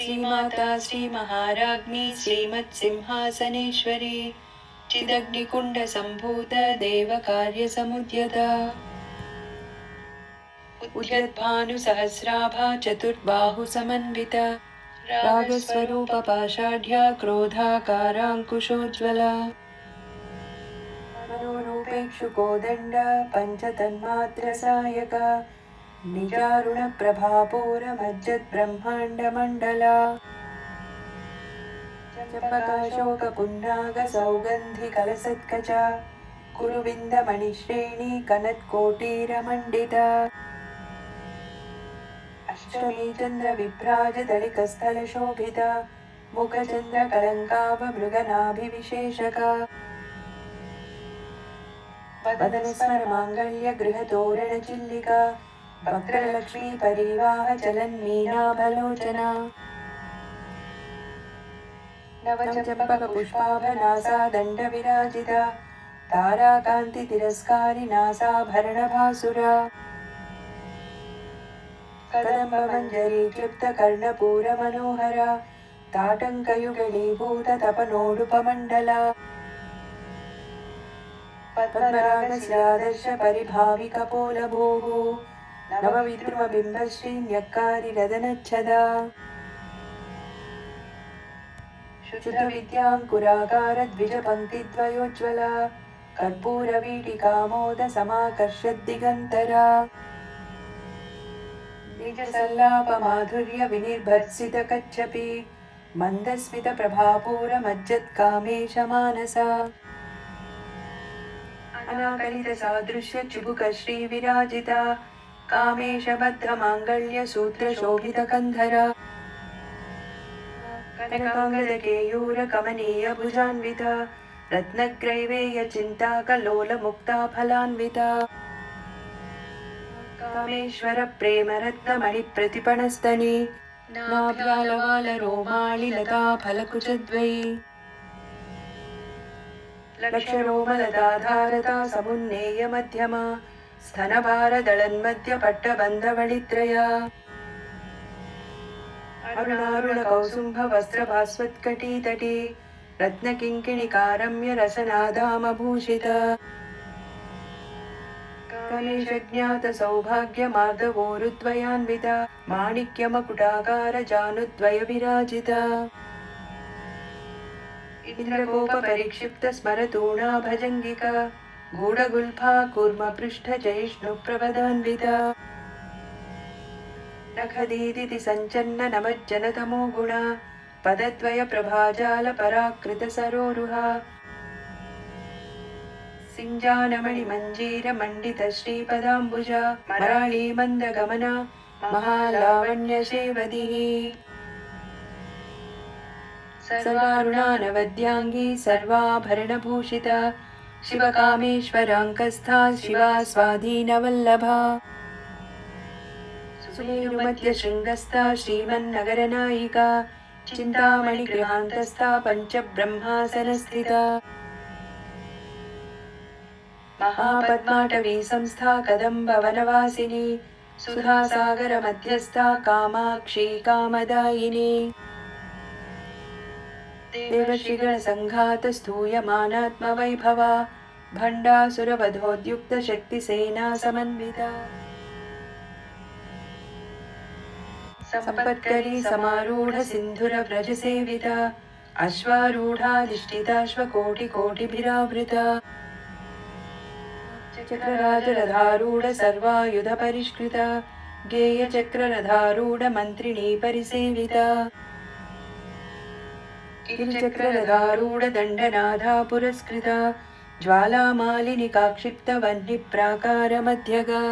श्रीमाता श्रीमहाराज्ञी श्रीमत्सिंहासनेश्वरी चिदग्निकुण्डसम्भूत देवकार्यसमुद्यता उद्यद्भानुसहस्राभा चतुर्बाहुसमन्विता रागस्वरूपपाषाढ्या क्रोधाकाराङ्कुशोज्ज्वला मनोरूपेक्षुकोदण्ड पञ्चतन्मात्रसायका निजारुणप्रभापूरमज्जद्ब्रह्माण्डमण्डला चम्पकाशोकपुन्नागसौगन्धिकलसत्कचा कुरुविन्दमणिश्रेणी कनत्कोटीरमण्डिता अष्टमी चन्द्रविभ्राजदलिकस्थलशोभिता मुखचन्द्रकलङ्काभमृगनाभिविशेषका वदनस्मरमाङ्गल्यगृहतोरणचिल्लिका वक्रलक्ष्मी परिवाहचलन्मीनाभलोचना नवचम्पकपुष्पाभनासा दण्डविराजिता ताराकान्तितिरस्कारिनासाभरणभासुरा कदम्बमञ्जरी क्लुप्तकर्णपूरमनोहरा ताटङ्कयुगलीभूततपनोडुपमण्डला पद्मरागशिलादर्श परिभाविकपोलभूः नवविद्रुमबिम्बश्रीन्यक्कारिरदनच्छदा शुद्धविद्याङ्कुराकारद्विजपङ्क्तिद्वयोज्ज्वला कर्पूरवीटिकामोदसमाकर्षद्दिगन्तरा निजसल्लापमाधुर्यविनिर्भर्त्सितकच्छपि मन्दस्मितप्रभापूरमज्जत्कामेशमानसा अनाकलितसादृश्यचिबुकश्रीविराजिता कामेशबद्धमाङ्गल्यसूत्रशोभितकन्धरा कनकाङ्गदकेयूरकमनीयभुजान्विता रत्नग्रैवेयचिन्ताकलोलमुक्ताफलान्विता कामेश्वरप्रेमरत्नमणिप्रतिपणस्तनी नाभ्यालवालरोमालिलताफलकुचद्वयी लक्षरोमलताधारता समुन्नेयमध्यमा स्तनभारदळन्मध्यपट्टबन्धवळित्रया अरुणारुणकौसुम्भवस्त्रभास्वत्कटीतटी रत्नकिङ्किणिकारम्यरसनाधामभूषिता कलेशज्ञातसौभाग्यमार्दवोरुद्वयान्विता माणिक्यमकुटाकारजानुद्वयविराजिता इन्द्रकोपपरिक्षिप्तस्मरतूणा भजङ्गिका गूढगुल्फा कूर्मपृष्ठजयिष्णुप्रभदान्विता नखदीदिति सञ्चन्ननमज्जनतमो गुणा पदद्वयप्रभाजालपराकृतसरोरुहा सिञ्जानमणिमञ्जीरमण्डितश्रीपदाम्बुजा मराळीमन्दगमना महालावण्यशेवदिः सर्वारुणानवद्याङ्गी सर्वाभरणभूषिता शिवकामेश्वराङ्कस्था शिवा स्वाधीनवल्लभा सुमेरुमध्यशृङ्गस्था श्रीमन्नगरनायिका चिन्तामणिगृहान्तस्था पञ्चब्रह्मासनस्थिता महापद्माटवी संस्था कदम्बवनवासिनी सुधासागरमध्यस्था कामाक्षी कामदायिनी देवर्षिगणसङ्घातस्थूयमानात्मवैभवा भण्डासुरवधोद्युक्तशक्तिसेना समन्विता सम्पत्करी समारूढसिन्धुरव्रजसेविता अश्वारूढाधिष्ठिताश्वकोटिकोटिभिरावृता चक्रराजरथारूढ सर्वायुधपरिष्कृता गेयचक्ररथारूढमन्त्रिणी परिसेविता गिरिचक्ररथारूढदण्डनाथा पुरस्कृता ज्वालामालिनिकाक्षिप्तवह्निप्राकारमध्यगा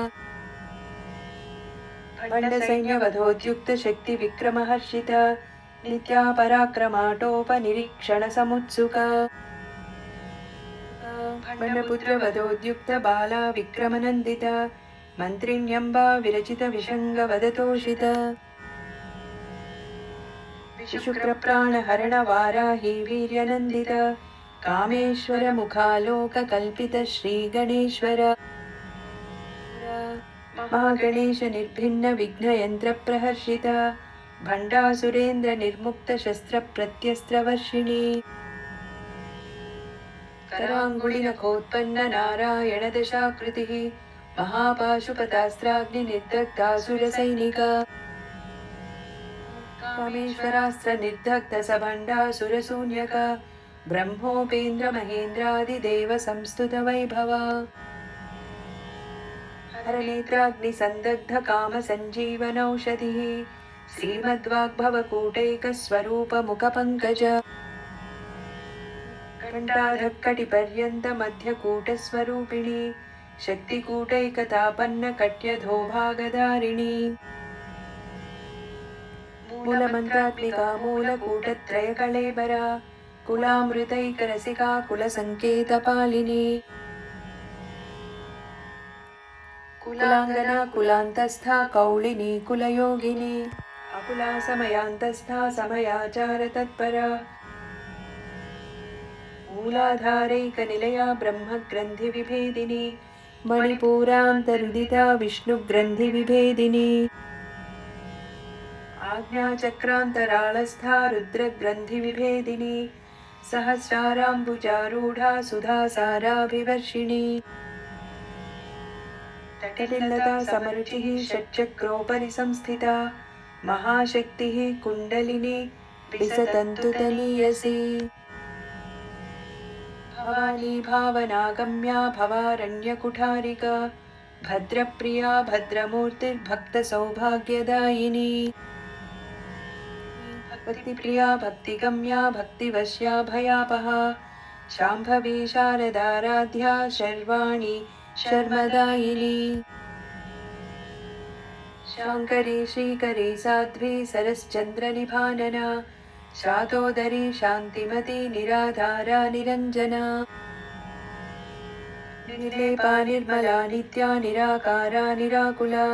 भण्डसैन्यवधोद्युक्तशक्तिविक्रमहर्षिता नित्या पराक्रमाटोपनिरीक्षणसमुत्सुका भण्डपुत्रवधोद्युक्तबाला विक्रमनन्दिता मन्त्रिण्यम्बा विरचितविषङ्गवदतोषिता शुक्रप्राणहरणवाराही वीर्यनन्दिता कामेश्वरमुखालोककल्पितश्रीगणेश्वर महागणेश निर्भिन्न विघ्नयन्त्रप्रहर्षिता भण्डासुरेन्द्रनिर्मुक्तशस्त्रप्रत्यस्त्रवर्षिणी कराङ्गुलिनखोत्पन्ननारायणदशाकृतिः महापाशुपतास्त्राग्निनिर्दग्धासुरसैनिका कामेश्वरास्त्रनिर्दग्धसभण्डासुरशून्यका ब्रह्मोपेन्द्रमहेन्द्रादिदेवसंस्तुतवैभवा हरनेत्राग्निसन्दग्धकामसञ्जीवनौषधिः श्रीमद्वाग्भवकूटैकस्वरूपमुखपङ्कज कण्ठाधःकटिपर्यन्तमध्यकूटस्वरूपिणी शक्तिकूटैकतापन्नकट्यधोभागधारिणी मूलमन्त्रात्मिका मूलकूटत्रयकळेबरा कुलामृतैकरसिका कुलसङ्केतपालिनी कुलाङ्गना कुलान्तस्था कौलिनी कुलयोगिनी अकुला समयान्तस्था समयाचारतत्परा मूलाधारैकनिलया ब्रह्मग्रन्थिविभेदिनी मणिपूरान्तरुदिता विष्णुग्रन्थिविभेदिनी आज्ञाचक्रान्तराळस्था रुद्रग्रन्थिविभेदिनी सहस्राराम्बुजारूढा सुधासाराभिवर्षिणी तटिलता समरुचिः षट्चक्रोपरि संस्थिता महाशक्तिः कुण्डलिनी विसतन्तुतनीयसी भवानी भावनागम्या भवारण्यकुठारिका भद्रप्रिया भद्रमूर्तिर्भक्तसौभाग्यदायिनी भक्तिप्रिया भक्तिगम्या भक्तिवश्या भयापहा शाम्भवी शारदाराध्या शर्वाणी शर्मदायिनी शाङ्करी श्रीकरी साध्वी सरश्चन्द्रनिभानना शातोदरी शान्तिमती निराधारा निरञ्जना निर्लेपा निर्मला नित्या निराकारा निराकुला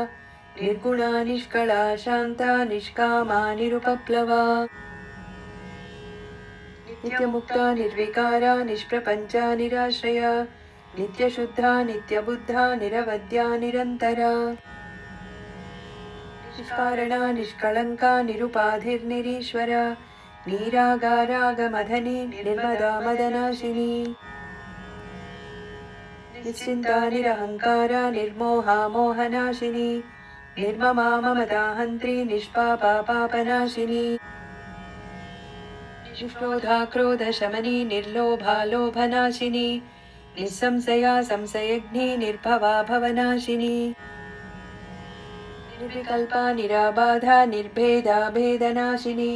निर्गुणा निष्कला शान्ता निष्कामा निरुपप्लवा नित्यमुक्ता निर्विकारा निष्प्रपञ्चा निराश्रया नित्यशुद्धा नित्यबुद्धा निरवद्या निरन्तरा निष्कारणा निष्कळङ्का निरुपाधिर्निरीश्वरा नीरागारागमधनी निर्मदा मदनाशिनी निश्चिन्ता निरहङ्कारा निर्मोहा मोहनाशिनी निर्ममा ममताहन्त्री निष्पापा पापनाशिनी निष्क्रोधा क्रोधशमनी निर्लोभा लोभनाशिनी निस्संशया संशयग्नी निर्भवा भवनाशिनी निर्विकल्पा निराबाधा निर्भेदा भेदनाशिनी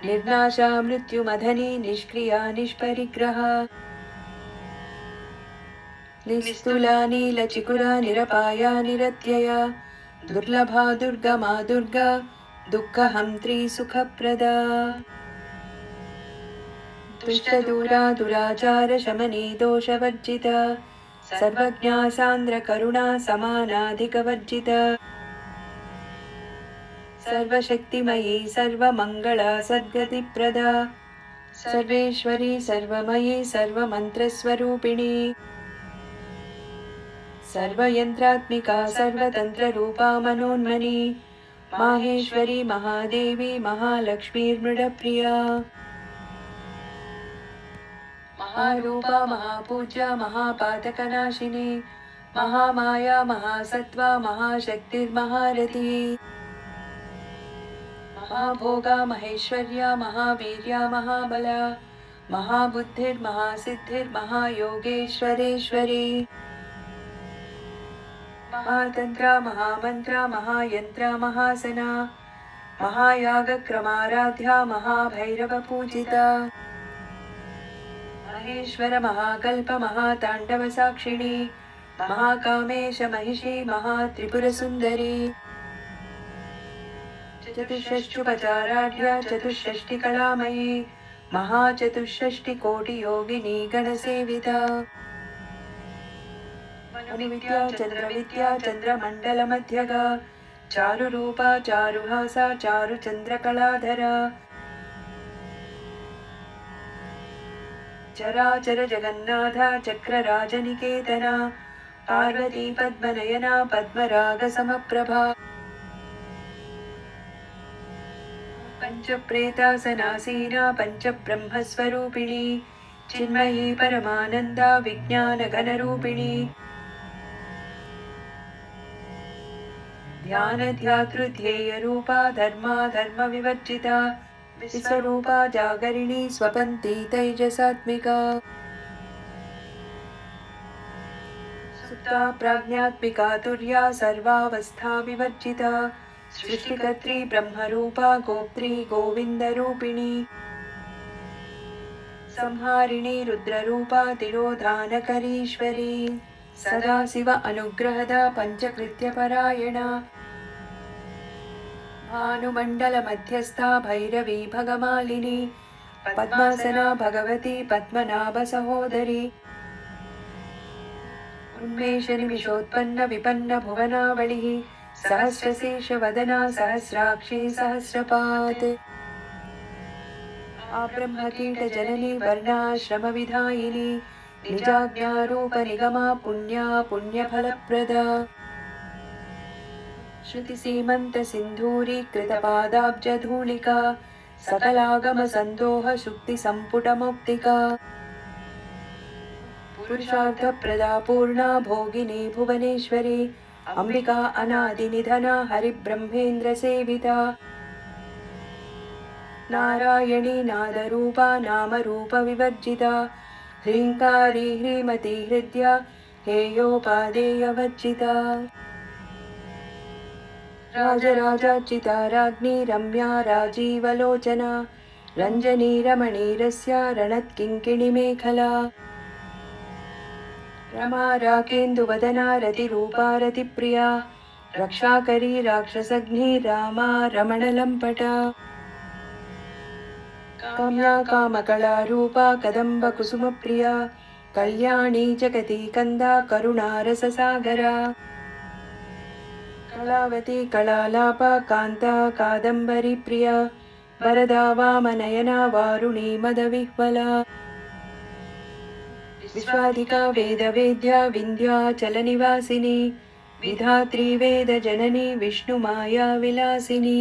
निर्नाशा मृत्युमधनी निष्क्रिया निष्परिग्रहा निस्तुला नीलचिकुरा निरपाया निरत्यया दुर्लभा दुर्गमा दुर्गा दुःखहन्त्री सुखप्रदा दुष्टदूरा दुराचारशमनी दोषवर्जिता सर्वज्ञा सान्द्रकरुणा समानाधिकवर्जिता सर्वशक्तिमयी सर्वमङ्गला सद्गतिप्रदा सर्वेश्वरी सर्वमयी सर्वमन्त्रस्वरूपिणी सर्वयन्त्रात्मिका सर्वतन्त्ररूपा मनोन्मनी माहेश्वरी महादेवी महालक्ष्मीर्मृडप्रिया महारूपा महापूज्या महापातकनाशिनी महामाया महासत्त्वा महाशक्तिर्महारथी महाभोगा महेश्वर्या महावीर्या महाबला महाबुद्धिर्महासिद्धिर्महायोगेश्वरेश्वरी महातन्त्रा महामन्त्रा महायन्त्रा महासना महायागक्रमाराध्या महाभैरवपूजिता महेश्वर महाकल्प महाताण्डवसाक्षिणी महाकामेश महिषी महात्रिपुरसुन्दरी चतुष्षष्ट्युपचाराढ्या चतुष्षष्टिकलामयी महाचतुष्षष्टिकोटियोगिनी गणसेविता मनुविद्या चन्द्रविद्या चन्द्रमण्डलमध्यगा चारुरूपा चारुहासा चारुचन्द्रकलाधरा चराचर जगन्नाथा चक्रराजनिकेतना पार्वती पद्मनयना पद्मरागसमप्रभा पञ्चप्रेतासनासीना पञ्चब्रह्मस्वरूपिणी चिन्मयी परमानन्दा विज्ञानघनरूपिणी ध्यानध्यातृध्येयरूपा धर्माधर्मविवर्जिता विश्वरूपा जागरिणी स्वपन्ती तैजसात्मिका सुप्ता प्राज्ञात्मिका तुर्या सर्वावस्था विवर्जिता सृष्टिकर्त्री ब्रह्मरूपा गोप्त्री गोविन्दरूपिणी संहारिणी रुद्ररूपा तिरोधानकरीश्वरी सदाशिव अनुग्रहदा पञ्चकृत्यपरायणा भानुमण्डलमध्यस्था भैरवी भगमालिनी पद्मासना भगवती पद्मनाभसहोदरी उन्मेषनिमिषोत्पन्न विपन्न भुवनावलिः सहस्रशीर्षवदना सहस्राक्षी सहस्रपात् आब्रह्मकीटजननी वर्णाश्रमविधायिनी निजाज्ञारूपनिगमा पुण्या पुण्यफलप्रदा श्रुतिसीमन्तसिन्धूरीकृतपादाब्जधूलिका सकलागमसन्दोहशुक्तिसम्पुटमौक्तिका पुरुषार्थप्रदा पूर्णा भोगिनी भुवनेश्वरी अम्बिका अनादिनिधना हरिब्रह्मेन्द्रसेविता नारायणी नादरूपा नामरूपविवर्जिता ह्रीङ्कारी ह्रीमती हृद्या हेयोपादेयवर्जिता राजराजार्चिता राज्ञी रम्या राजीवलोचना रञ्जनी रमणीरस्या रणत्किङ्किणिमेखला रमा राकेन्दुवदना रतिरूपा रतिप्रिया रक्षाकरी राक्षसघ्नी रामा रमणलम्पटा काम्या कामकलारूपा कदम्बकुसुमप्रिया कल्याणी जगती कन्दा करुणारससागरा कलावती कलालापा कान्ता कादम्बरीप्रिया वरदा वामनयना वारुणी मदविह्वला विश्वाधिका वेदवेद्या विन्ध्याचलनिवासिनी विधात्री वेदजननी विष्णुमाया विलासिनी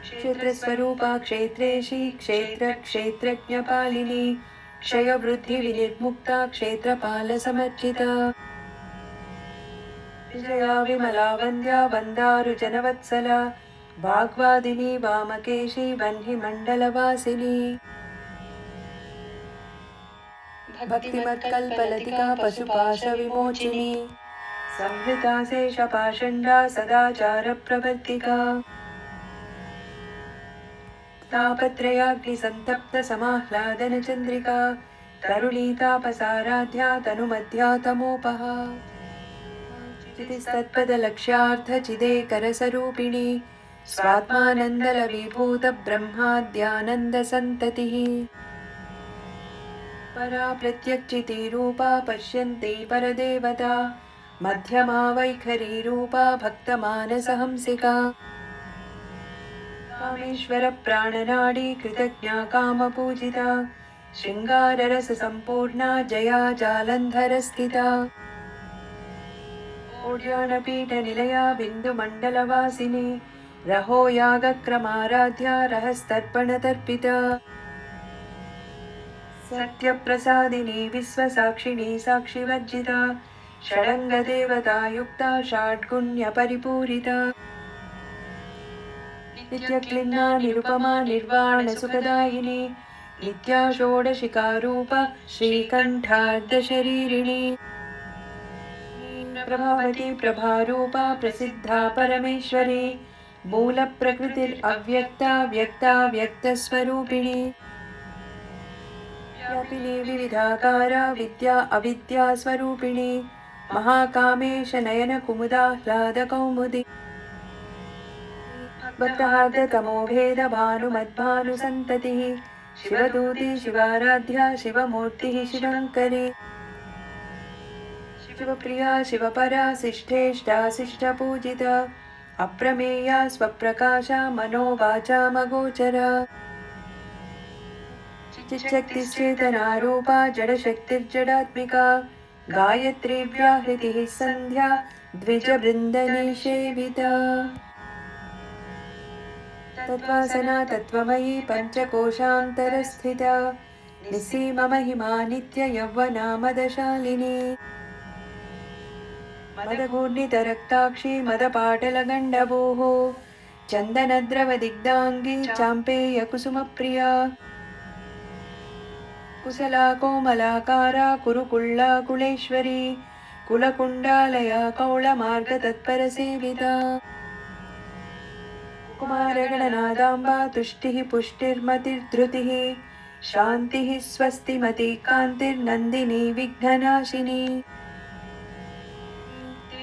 क्षेत्रस्वरूपा क्षेत्रेशी क्षेत्रक्षेत्रज्ञपालिनी क्षयवृद्धिविनिर्मुक्ता क्षेत्रपालसमर्चिता विजया विमला वन्द्या वन्दारुजनवत्सला वाग्वादिनी वामकेशी वह्निमण्डलवासिनी भक्तिमत्कल्पलतिका पशुपाशविमोचिनी संहृता शेषपाषण्डा सदाचारप्रवर्तिका तापत्रयाग्निसन्तप्तसमाह्लादनचन्द्रिका तरुणीतापसाराध्या तनुमध्या तमोपहा चितिस्तत्पदलक्ष्यार्थचिदेकरसरूपिणी स्वात्मानन्दलविभूतब्रह्माद्यानन्दसन्ततिः परा प्रत्यक्षितिरूपा पश्यन्ती परदेवता मध्यमा वैखरीरूपा भक्तमानसहंसिका कामेश्वरप्राणनाडी कृतज्ञा कामपूजिता शृङ्गाररससम्पूर्णा जया जालन्धरस्थिता ओड्यानपीठनिलया बिन्दुमण्डलवासिनी रहो यागक्रमाराध्या रहस्तर्पणतर्पिता सत्यप्रसादिनी विश्वसाक्षिणी साक्षिवर्जिता षडङ्गदेवतायुक्ता षड्गुण्यपरिपूरिता नित्यक्लिन्ना निरुपमा निर्वाणसुखदायिनी नित्या षोडशिकारूपा श्रीकण्ठार्धशरीरिणी प्रभावती प्रभारूपा प्रसिद्धा परमेश्वरी मूलप्रकृतिरव्यक्ता व्यक्ता व्यक्तस्वरूपिणी व्यापिनी विविधाकारा विद्या अविद्या स्वरूपिणी महाकामेश नयन कुमुदाह्लादकौमुदी भक्तार्धतमो भेद भानुमद्भानुसन्ततिः शिवदूती शिवाराध्या शिवमूर्तिः शिवङ्करी शिवप्रिया शिवपरा शिष्ठेष्टा शिष्टपूजिता अप्रमेया स्वप्रकाशा मनोवाचामगोचरा चिच्शक्तिश्चेतनारूपा जडशक्तिर्जडात्मिका गायत्री व्याहृतिः सन्ध्या द्विजबृन्दनिषेविता तद्वासना तत्त्वमयी पञ्चकोशान्तरस्थिता निस्सीममहिमा नित्ययौवना मदशालिनी मदघूर्णितरक्ताक्षी मदपाटलगण्डभूः चन्दनद्रवदिग्धाङ्गी चाम्पेयकुसुमप्रिया कुशला कोमलाकारा कुरुकुल्ला कुलेश्वरी कुलकुण्डालया कौळमार्गतत्परसेविता कुमारगणनादाम्बा तुष्टिः पुष्टिर्मतिर्धृतिः शान्तिः स्वस्तिमती कान्तिर्नन्दिनी विघ्ननाशिनी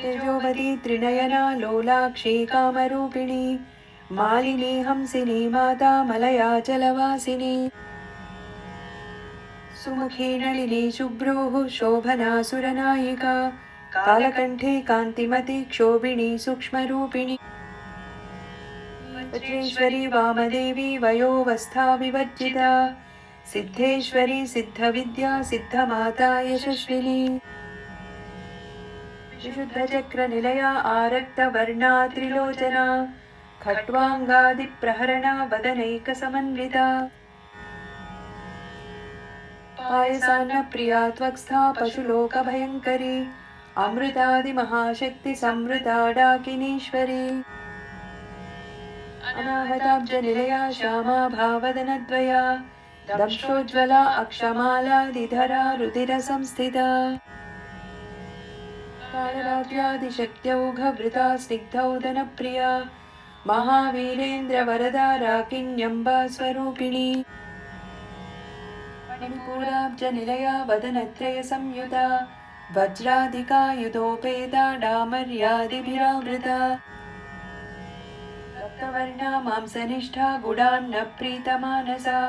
तेजोवती त्रिनयना लोलाक्षी कामरूपिणी मालिनी हंसिनी माता मलया जलवासिनी सुमुखी नलिनी शुभ्रूः शोभना सुरनायिका कालकण्ठी कान्तिमती क्षोभिणी सूक्ष्मरूपिणी वज्रेश्वरी वामदेवी वयोवस्था विवर्जिता सिद्धेश्वरी सिद्धविद्या सिद्धमाता यशस्विनी विशुद्धचक्रनिलया आरक्तवर्णा त्रिलोचना खट्वाङ्गादिप्रहरणा वदनैकसमन्विता पायसान्नप्रिया त्वक्स्था पशुलोकभयङ्करी अमृतादिमहाशक्तिसंवृता डाकिनीश्वरी अनाहताब्जनिलया श्यामा भावदनद्वया दंशोज्ज्वला अक्षमालादिधरा रुधिरसंस्थिता कालरात्र्यादिशक्त्यौघवृता स्निग्धौदनप्रिया महावीरेन्द्रवरदा राकिन्यम्बा स्वरूपिणी मणिपूराब्जनिलया वदनत्रयसंयुता वज्राधिकायुधोपेता डामर्यादिभिरावृता रक्तवर्णा मांसनिष्ठा गुडान्नप्रीतमानसा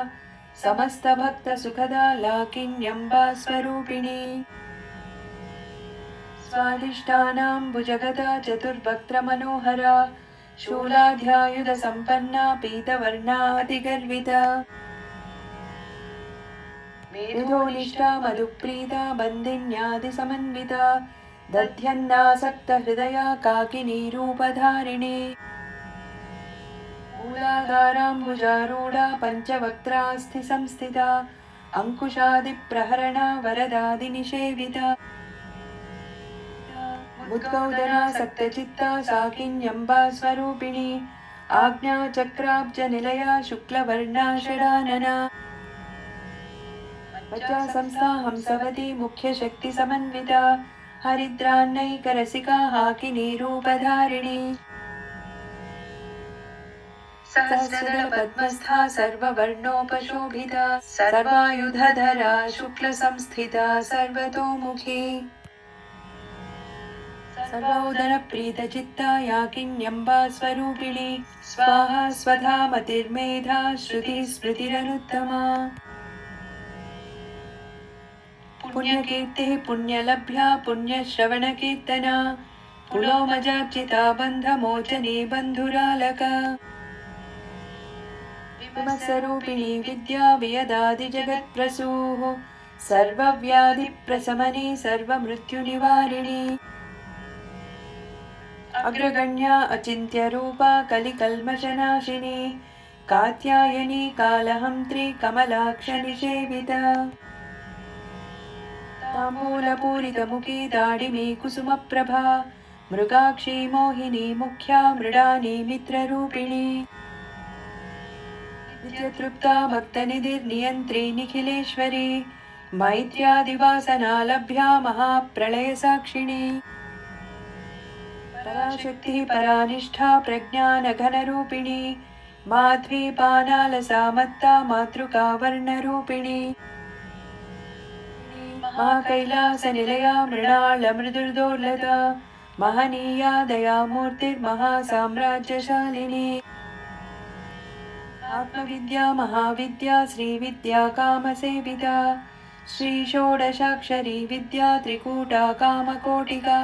समस्तभक्तसुखदा लाकिन्यम्बा स्वरूपिणी स्वादिष्टानाम्बुजगदा चतुर्वक्त्रमनोहरा शूलाध्यायुधसम्पन्ना पीतवर्णातिगर्विता मेधोनिष्ठा मधुप्रीता बन्दिन्यादिसमन्विता दध्यन्नासक्तहृदया काकिनी रूपधारिणी मूलाधाराम्बुजारूढा पञ्चवक्त्रास्थिसंस्थिता अङ्कुशादिप्रहरणा वरदादिनिषेविता मुद्गौदना सक्तचित्ता साकिन्यम्बा स्वरूपिणी आज्ञाचक्राब्जनिलया शुक्लवर्णा षडानना वज्रासंस्था हंसवती मुख्यशक्तिसमन्विता हरिद्रान्नैकरसिका हाकिनी रूपधारिणी सहस्रदलपद्मस्था सर्ववर्णोपशोभिता सर्वायुधधरा शुक्लसंस्थिता सर्वतोमुखी सर्वोदनप्रीतचित्ता याकिन्यम्बा स्वरूपिणी स्वाहा स्वधा मतिर्मेधा श्रुतिः स्मृतिरनुत्तमा पुण्यकीर्तिः पुण्यलभ्या पुण्यश्रवणकीर्तना पुलोमजार्चिता बन्धमोचनी बन्धुरालका विमत्सरूपिणी विद्या वियदादिजगत्प्रसूः सर्वव्याधिप्रशमनी सर्वमृत्युनिवारिणी अग्रगण्या अचिन्त्यरूपा कलिकल्मषनाशिनी कात्यायनी कालहन्त्री कमलाक्षनिषेविता ताम्बूलपूरितमुखी दाडिमी कुसुमप्रभा मृगाक्षी मोहिनी मुख्या मृडानी मित्ररूपिणी नित्यतृप्ता भक्तनिधिर्नियन्त्री निखिलेश्वरी मैत्र्यादिवासना लभ्या महाप्रलयसाक्षिणी पराशक्तिः परानिष्ठा प्रज्ञानघनरूपिणी माध्वीपानालसामत्ता मातृका वर्णरूपिणी महाकैलासनिलया मृणालमृदुर्दोर्लता महनीया दयामूर्तिर्महासाम्राज्यशालिनी आत्मविद्या महाविद्या श्रीविद्या कामसेविता श्रीषोडशाक्षरी विद्या त्रिकूटा कामकोटिका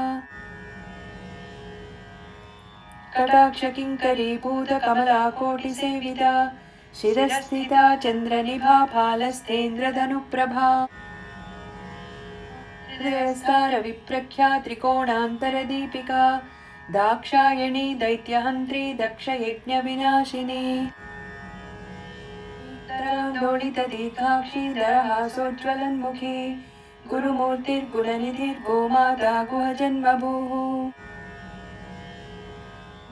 कटाक्षकिङ्करी भूतकमलाकोटिसेविता शिरस्थिता चन्द्रनिभा फालस्तेन्द्रधनुप्रभा हृदयस्तारविप्रख्या त्रिकोणान्तरदीपिका दाक्षायणी दैत्यहन्त्री दक्षयज्ञविनाशिनी दोलितदीर्घाक्षी दरहासोज्ज्वलन्मुखी गुरुमूर्तिर्गुणनिधिर्गोमाता गुहजन्मभूः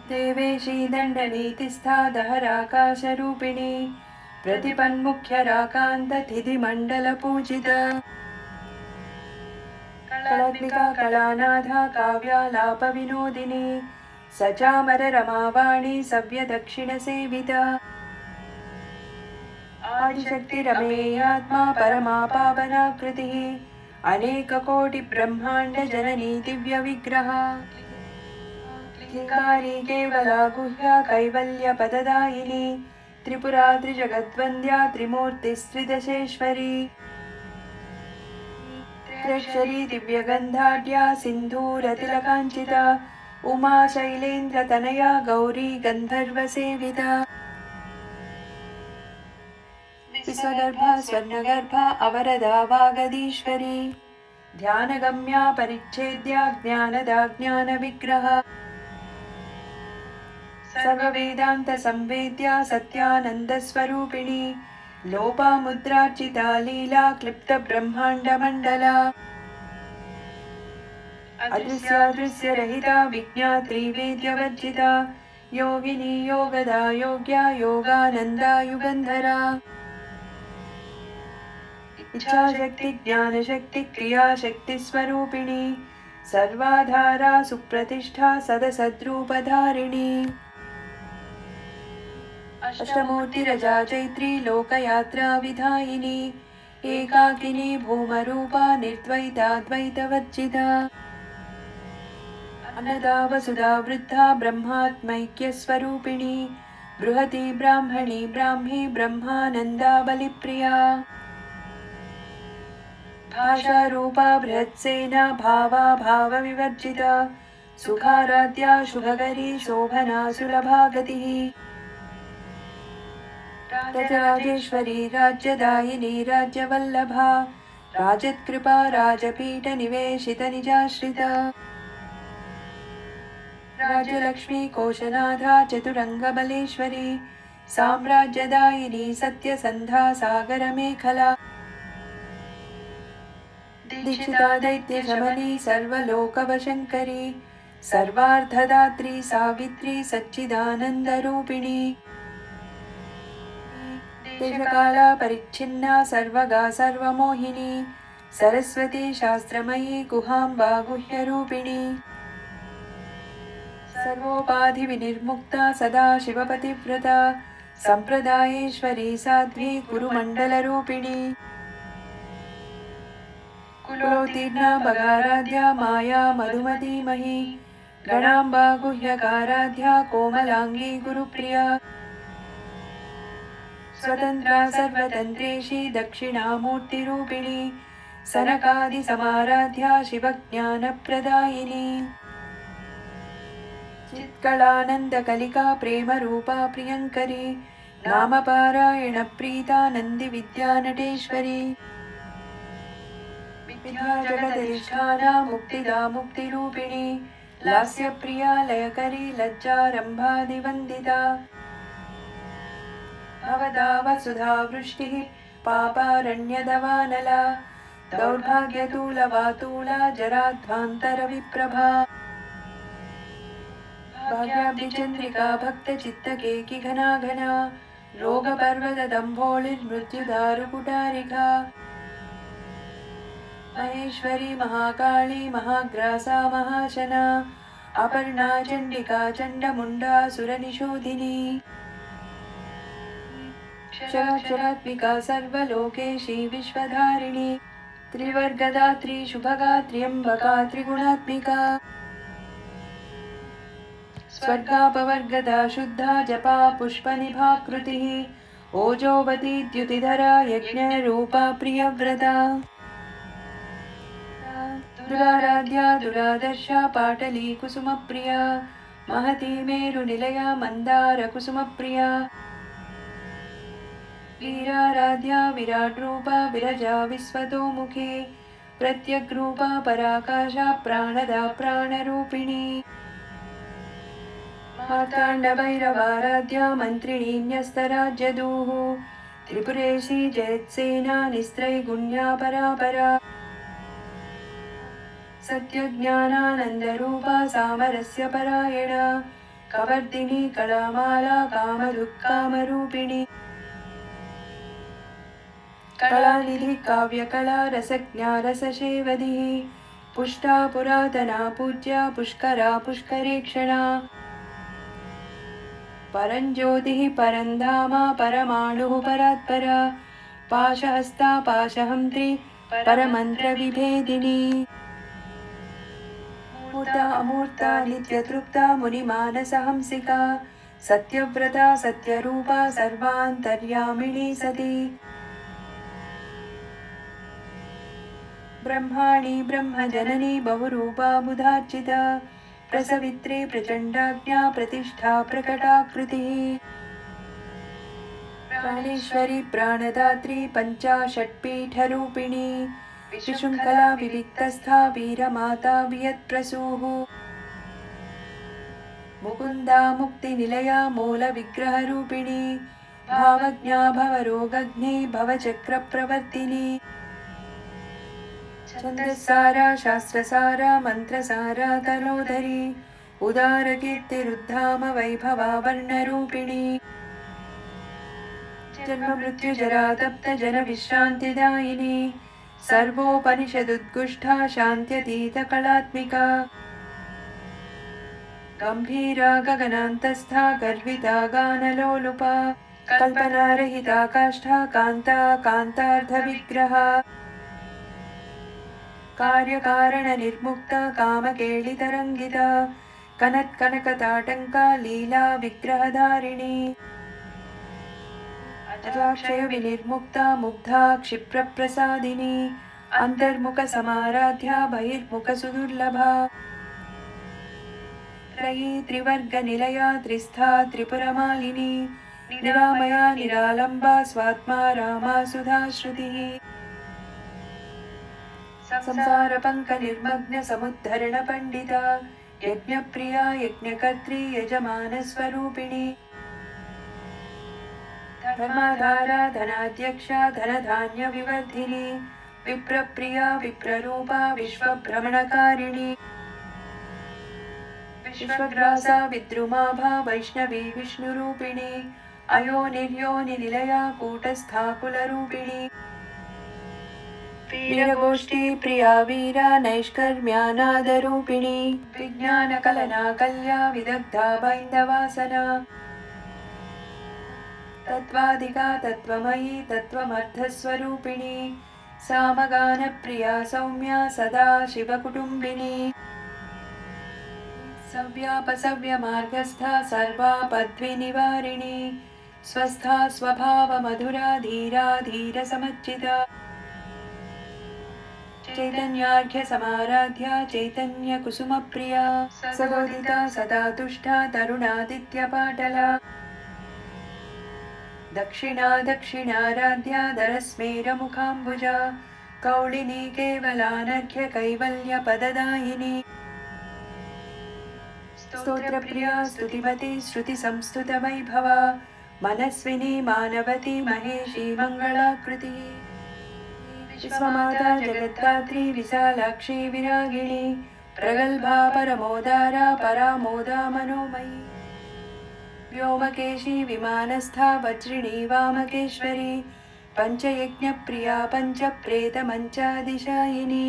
देवेशी दण्डनीतिस्था दहराकाशरूपिणी प्रतिपन्मुख्यराकान्ततिथिमण्डलपूजिता कलात्मिका कलानाथा काव्यालापविनोदिनी सचामररमावाणी सव्यदक्षिणसेविता आदिशक्तिरमेयात्मा परमा पावनाकृतिः अनेककोटिब्रह्माण्डजननी दिव्यविग्रह क्लिकारी केवला गुह्या कैवल्यपददायिनी त्रिपुरा त्रिजगद्वन्द्या त्रिमूर्तिस्त्रिदशेश्वरी त्र्यक्षरी दिव्यगन्धाढ्या सिन्धूरतिलकाञ्चिता उमा शैलेन्द्रतनया गौरी गन्धर्वसेविता विश्वगर्भा स्वर्णगर्भा अवरदा वागदीश्वरी ध्यानगम्या परिच्छेद्या ज्ञानदा ज्ञानविग्रह सर्ववेदान्तसंवेद्या सत्यानन्दस्वरूपिणी लोपामुद्रार्चिता लीला क्लिप्तब्रह्माण्डमण्डला अदृश्यादृश्यरहिता विज्ञात्री वेद्यवर्जिता योगिनी योगदा योग्या योगानन्दा युगन्धरा इच्छाशक्ति ज्ञानशक्ति क्रियाशक्तिस्वरूपिणी सर्वाधारा सुप्रतिष्ठा सदसद्रूपधारिणी अष्टमूर्तिरजा चैत्री लोकयात्रा विधायिनी एकाकिनी भूमरूपा निर्द्वैताद्वैतवर्जिता अन्नदा वसुधा वृद्धा ब्रह्मात्मैक्यस्वरूपिणी बृहती ब्राह्मणी ब्राह्मी ब्रह्मानन्दा बलिप्रिया भाषारूपा बृहत्सेना भावा भावविवर्जिता सुखाराध्या शुभकरी शोभना सुलभा गतिः राजराजेश्वरी राज्यदायिनी राज्यवल्लभा राजत्कृपा राजपीठनिवेशितनिजाश्रिता राज्यलक्ष्मी कोशनाथा चतुरङ्गबलेश्वरी साम्राज्यदायिनी सत्यसन्धा सागरमेखला दीक्षिता दैत्यशमनी सर्वलोकवशङ्करी सर्वार्थदात्री सावित्री सच्चिदानन्दरूपिणी देशकाला परिच्छिन्ना सर्वगा सर्वमोहिनी सरस्वती शास्त्रमयी गुहाम्बा गुह्यरूपिणी सर्वोपाधिविनिर्मुक्ता सदा शिवपतिव्रता सम्प्रदायेश्वरी साध्वी गुरुमण्डलरूपिणी कुलोत्तीर्णा बगाराध्या माया मधुमतीमही गणाम्बा गुह्यकाराध्या कोमलांगी गुरुप्रिया स्वतन्त्रा सर्वतन्त्रेशी दक्षिणामूर्तिरूपिणी सनकादिसमाराध्या शिवज्ञानप्रदायिनी चित्कलानन्दकलिका प्रेमरूपा प्रियङ्करी नामपारायणप्रीता नन्दिविद्यानटेश्वरी विद्याजगदधिष्ठाना मुक्तिदा मुक्तिरूपिणी लास्यप्रिया लयकरी लज्जारम्भादिवन्दिता भवदा वसुधा वृष्टिः पापारण्यदवानला दौर्भाग्यतूलवातूला जराध्वान्तरविप्रभा भाग्याब्धिचन्द्रिका भक्तचित्तकेकि घना घना रोगपर्वतदम्भोळिर्मृत्युदारुकुटारिका महेश्वरी महाकाली महाग्रासा महाशना अपर्णा चण्डिका चण्डमुण्डा सुरनिशोधिनी क्षरात्मिका सर्वलोकेशी विश्वधारिणी त्रिवर्गदात्री शुभगा त्र्यम्बका त्रिगुणात्मिका स्वर्गापवर्गदा शुद्धा जपा पुष्पनिभाकृतिः ओजोवती द्युतिधरा यज्ञरूपा प्रियव्रता दुराराध्या दुरादर्शा पाटली कुसुमप्रिया महती मेरुनिलया मन्दारकुसुमप्रिया वीराराध्या विराट्रूपा विरजा विश्वतोमुखी प्रत्यग्रूपा पराकाशा प्राणदा प्राणरूपिणी मार्ताण्डभैरवाराध्या मन्त्रिणी न्यस्तराज्यदूः त्रिपुरेशी जयत्सेना निस्त्रैगुण्या परापरा सत्यज्ञानानन्दरूपा सामरस्य परायणा कवर्दिनी कलामाला कामदुःकामरूपिणी कलानिधि काव्यकला रसज्ञा रससेवधिः पुष्टा पुरातना पूज्या पुष्करा पुष्करेक्षणा परञ्ज्योतिः परन्धामा परमाणुः परात्परा पाशहस्ता पाशहन्त्री परमन्त्रविभेदिनी मूर्ता अमूर्ता नित्यतृप्ता मुनिमानसहंसिका सत्यव्रता सत्यरूपा सर्वान्तर्यामिणी सती ब्रह्माणि ब्रह्मजननी बहुरूपा बुधार्चिता प्रसवित्री प्रचण्डाज्ञा प्रतिष्ठा प्रकटाकृतिः प्राणेश्वरी प्राणदात्री पञ्चाषट्पीठरूपिणी विशृङ्खला विविक्तस्था वीरमाता वियत्प्रसूः मुकुन्दा मुक्तिनिलया मूलविग्रहरूपिणी भावज्ञा भवरोगग्नी भवचक्रप्रवर्तिनी छन्दस्सारा शास्त्रसारा मन्त्रसारा तनोधरी उदारकीर्तिरुद्धाम वैभवा वर्णरूपिणी जन्ममृत्युजरा तप्त जनविश्रान्तिदायिनी सर्वोपनिषदुद्गुष्टा शान्त्यतीतकलात्मिका गम्भीरा गगनान्तस्था गर्विता गानलोलुपा कल्पनारहिता काष्ठा कान्ता कान्तार्धविग्रहा कार्यकारणनिर्मुक्ता कामकेलितरङ्गिता कनत्कनकताटङ्का लीला विग्रहधारिणी अजाक्षयविनिर्मुक्ता मुग्धा क्षिप्रप्रसादिनी अन्तर्मुखसमाराध्या बहिर्मुखसुदुर्लभा त्रयी त्रिवर्गनिलया त्रिस्था त्रिपुरमालिनी निरामया निरालम्बा स्वात्मा रामा सुधाश्रुतिः संसारपङ्कनिर्मग्न समुद्धरणपण्डिता यज्ञप्रिया यज्ञकर्त्री यजमानस्वरूपिणी धर्माधारा धनाध्यक्षा धनधान्यविवर्धिनी विप्रप्रिया विप्ररूपा विश्वभ्रमणकारिणी विश्वग्रासा विद्रुमाभा वैष्णवी विष्णुरूपिणी अयोनिर्योनिनिलया कूटस्था कुलरूपिणी वीरगोष्ठी प्रिया वीरा नैष्कर्म्यानादरूपिणी विज्ञानकलना कल्या विदग्धा बैन्दवासना तत्त्वाधिका तत्त्वमयी तत्त्वमर्थस्वरूपिणी सामगानप्रिया सौम्या सदा शिवकुटुम्बिनी सव्यापसव्यमार्गस्था सर्वापद्विनिवारिणी स्वस्था स्वभावमधुरा धीरा धीरसमच्चिता चैतन्यार्घ्यसमाराध्या चैतन्यकुसुमप्रिया सगोदिता सदा तुष्टा तरुणादित्यपाटला दक्षिणा दक्षिणाराध्या दरस्मेरमुखाम्बुजा कौलिनी केवलानर्घ्य कैवल्यपददायिनी स्तोत्रप्रिया स्तुतिमती श्रुतिसंस्तुतवैभवा मनस्विनी मानवती महेशी मङ्गलाकृतिः विश्वमाता जगद्धात्री विशालाक्षी विरागिणी प्रगल्भा परमोदारा परामोदा मनोमयी व्योमकेशी विमानस्था वज्रिणी वामकेश्वरी पञ्चयज्ञप्रिया पञ्चप्रेतमञ्चादिशायिनी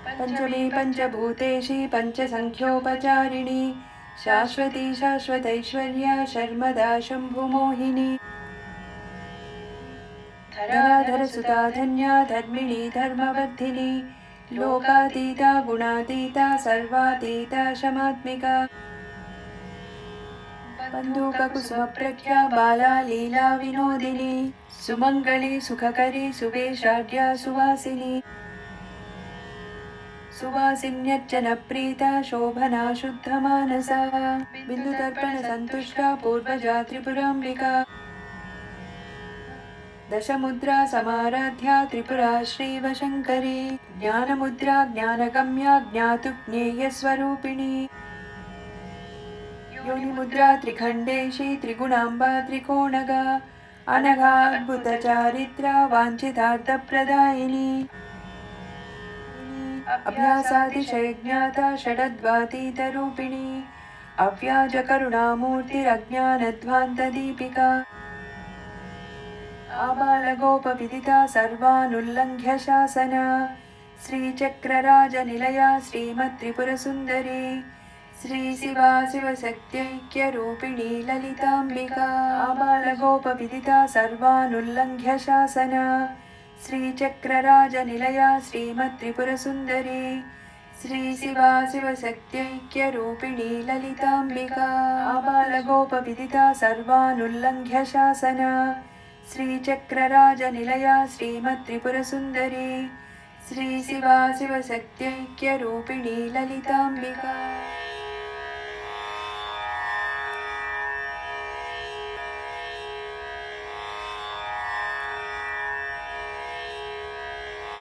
पञ्चमी पञ्चभूतेशी पञ्चसङ्ख्योपचारिणी शाश्वती शाश्वतैश्वर्या शर्मदा शम्भुमोहिनी धराधरसुता धन्या धर्मिणी धर्मवर्धिनी लोकातीता गुणातीता सर्वातीता शमात्मिका बन्धूककुसुमप्रख्या बाला लीला विनोदिनी सुमङ्गली सुखकरी सुवेशाढ्या सुवासिनी सुवासिन्यर्चनप्रीता शोभना शुद्धमानसा बिन्दुतर्पणसन्तुष्टा पूर्वजा त्रिपुराम्बिका दशमुद्रा समाराध्या त्रिपुरा श्रीवशङ्करी ज्ञानमुद्रा ज्ञानगम्या ज्ञातुज्ञेयस्वरूपिणी योनिमुद्रा त्रिखण्डेशी त्रिगुणाम्बा त्रिकोणगा अनघाद्भुतचारित्रा वाञ्छितार्थप्रदायिनी अभ्यासातिशयज्ञाता षडद्वातीतरूपिणी अव्याजकरुणामूर्तिरज्ञानध्वान्तदीपिका आबालगोपविदिता सर्वानुल्लङ्घ्य शासना श्रीचक्रराजनिलया श्रीमत्त्रिपुरसुन्दरी श्रीशिवा शिवशक्त्यैक्यरूपिणी ललिताम्बिका आबालगोपविदिता सर्वानुल्लङ्घ्य शासना श्रीचक्रराजनिलया श्रीमत्त्रिपुरसुन्दरी श्रीशिवा शिवशक्त्यैक्यरूपिणी ललिताम्बिका आबालगोपविदिता सर्वानुल्लङ्घ्य शासना श्रीचक्रराजनिलया श्रीमत्त्रिपुरसुन्दरी श्रीशिवा शिवशक्त्यैक्यरूपिणी ललिताम्बिका।